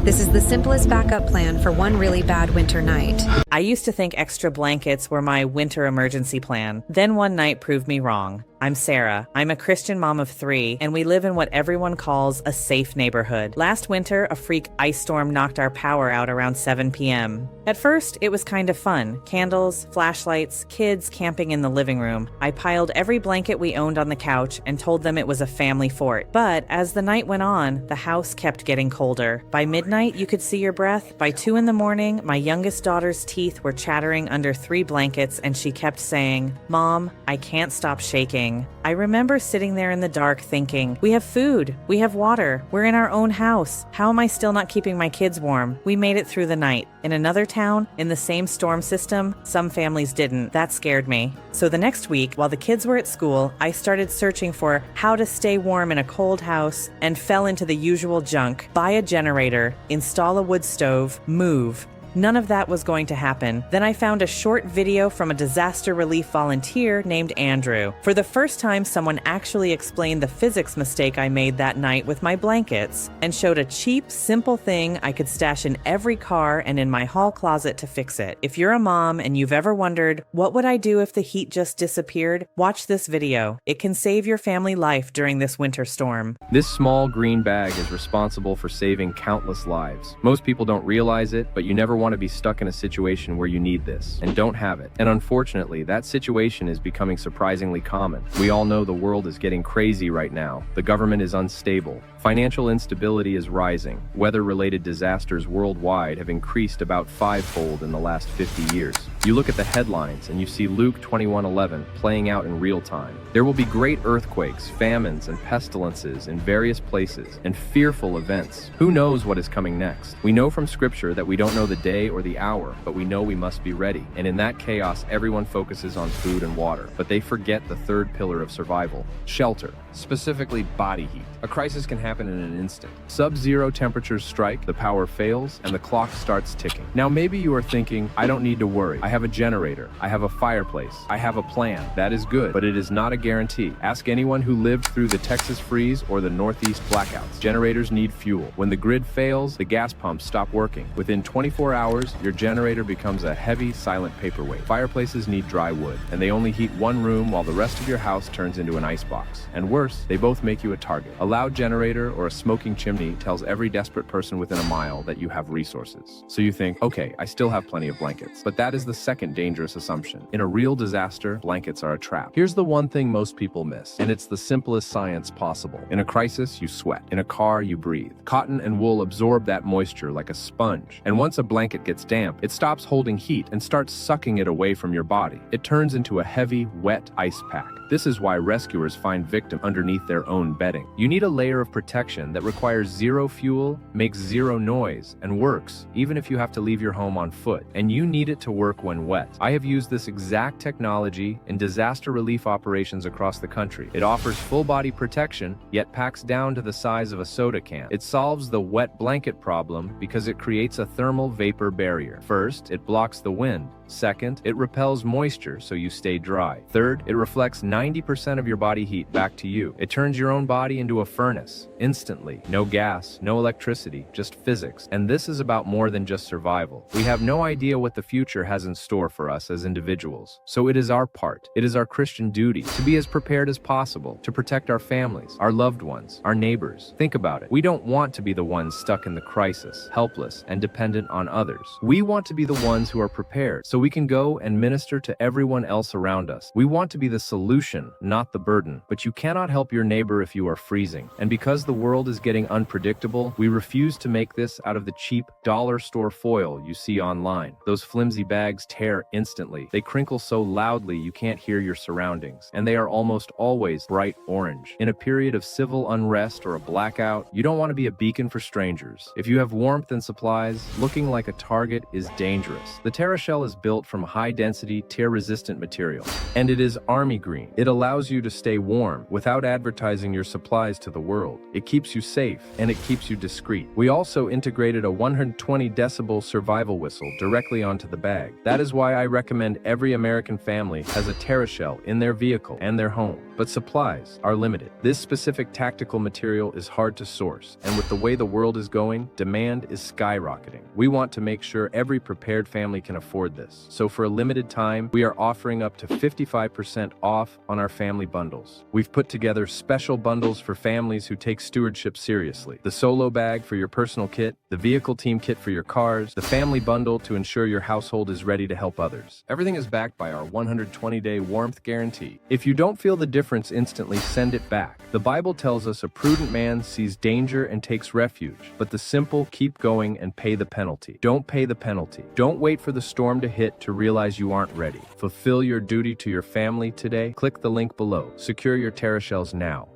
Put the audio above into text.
This is the simplest backup plan for one really bad winter night. I used to think extra blankets were my winter emergency plan. Then one night proved me wrong. I'm Sarah. I'm a Christian mom of 3, and we live in what everyone calls a safe neighborhood. Last winter, a freak ice storm knocked our power out around 7 p.m. At first, it was kind of fun. Candles, flashlights, kids camping in the living room. I piled every blanket we owned on the couch and told them it was a family fort. But as the night went on, the house kept getting colder. By midnight, you could see your breath. By 2 in the morning, my youngest daughter's teeth were chattering under 3 blankets, and she kept saying, "Mom, I can't stop shaking." I remember sitting there in the dark thinking, we have food, we have water, we're in our own house. How am I still not keeping my kids warm? We made it through the night. In another town, in the same storm system, some families didn't. That scared me. So the next week, while the kids were at school, I started searching for how to stay warm in a cold house and fell into the usual junk. Buy a generator, install a wood stove, move. None of that was going to happen. Then I found a short video from a disaster relief volunteer named Andrew. For the first time, someone actually explained the physics mistake I made that night with my blankets and showed a cheap, simple thing I could stash in every car and in my hall closet to fix it. If you're a mom and you've ever wondered, what would I do if the heat just disappeared? Watch this video. It can save your family life during this winter storm. This small green bag is responsible for saving countless lives. Most people don't realize it, but you never want to be stuck in a situation where you need this and don't have it. And unfortunately, that situation is becoming surprisingly common. We all know the world is getting crazy right now. The government is unstable. Financial instability is rising. Weather-related disasters worldwide have increased about 5-fold in the last 50 years. You look at the headlines and you see Luke 21:11 playing out in real time. There will be great earthquakes, famines, and pestilences in various places, and fearful events. Who knows what is coming next? We know from Scripture that we don't know the day or the hour, but we know we must be ready. And in that chaos, everyone focuses on food and water, but they forget the third pillar of survival: shelter, specifically body heat. A crisis can happen in an instant. Sub-zero temperatures strike, the power fails, and the clock starts ticking. Now maybe you are thinking, I don't need to worry. I have a generator. I have a fireplace. I have a plan. That is good, but it is not a guarantee. Ask anyone who lived through the Texas freeze or the Northeast blackouts. Generators need fuel. When the grid fails, the gas pumps stop working. Within 24 hours, your generator becomes a heavy, silent paperweight. Fireplaces need dry wood, and they only heat one room while the rest of your house turns into an icebox. And worse, they both make you a target. A loud generator or a smoking chimney tells every desperate person within a mile that you have resources. So you think, okay, I still have plenty of blankets. But that is the second dangerous assumption. In a real disaster, blankets are a trap. Here's the one thing most people miss, and it's the simplest science possible. In a crisis, you sweat. In a car, you breathe. Cotton and wool absorb that moisture like a sponge. And once a blanket gets damp, it stops holding heat and starts sucking it away from your body. It turns into a heavy, wet ice pack. This is why rescuers find victims underneath their own bedding. You need a layer of protection that requires zero fuel, makes zero noise, and works even if you have to leave your home on foot. And you need it to work when wet. I have used this exact technology in disaster relief operations across the country. It offers full-body protection, yet packs down to the size of a soda can. It solves the wet blanket problem because it creates a thermal vapor barrier. First, it blocks the wind. Second, it repels moisture so you stay dry. Third, it reflects 90% of your body heat back to you. It turns your own body into a furnace, instantly. No gas, no electricity, just physics. And this is about more than just survival. We have no idea what the future has in store for us as individuals. So it is our part, it is our Christian duty to be as prepared as possible, to protect our families, our loved ones, our neighbors. Think about it. We don't want to be the ones stuck in the crisis, helpless and dependent on others. We want to be the ones who are prepared, so we can go and minister to everyone else around us. We want to be the solution, not the burden. But you cannot help your neighbor if you are freezing. And because the world is getting unpredictable, we refuse to make this out of the cheap dollar store foil you see online. Those flimsy bags tear instantly. They crinkle so loudly you can't hear your surroundings. And they are almost always bright orange. In a period of civil unrest or a blackout, you don't want to be a beacon for strangers. If you have warmth and supplies, looking like a target is dangerous. The TerraShell is built built from high-density, tear-resistant material. And it is Army Green. It allows you to stay warm without advertising your supplies to the world. It keeps you safe, and it keeps you discreet. We also integrated a 120 decibel survival whistle directly onto the bag. That is why I recommend every American family has a TerraShell in their vehicle and their home. But supplies are limited. This specific tactical material is hard to source, and with the way the world is going, demand is skyrocketing. We want to make sure every prepared family can afford this. So for a limited time, we are offering up to 55% off on our family bundles. We've put together special bundles for families who take stewardship seriously. The solo bag for your personal kit, the vehicle team kit for your cars, the family bundle to ensure your household is ready to help others. Everything is backed by our 120-day warmth guarantee. If you don't feel the difference instantly, send it back. The Bible tells us a prudent man sees danger and takes refuge, but the simple keep going and pay the penalty. Don't pay the penalty. Don't wait for the storm to hit to realize you aren't ready. Fulfill your duty to your family today. Click the link below. Secure your TerraShells now.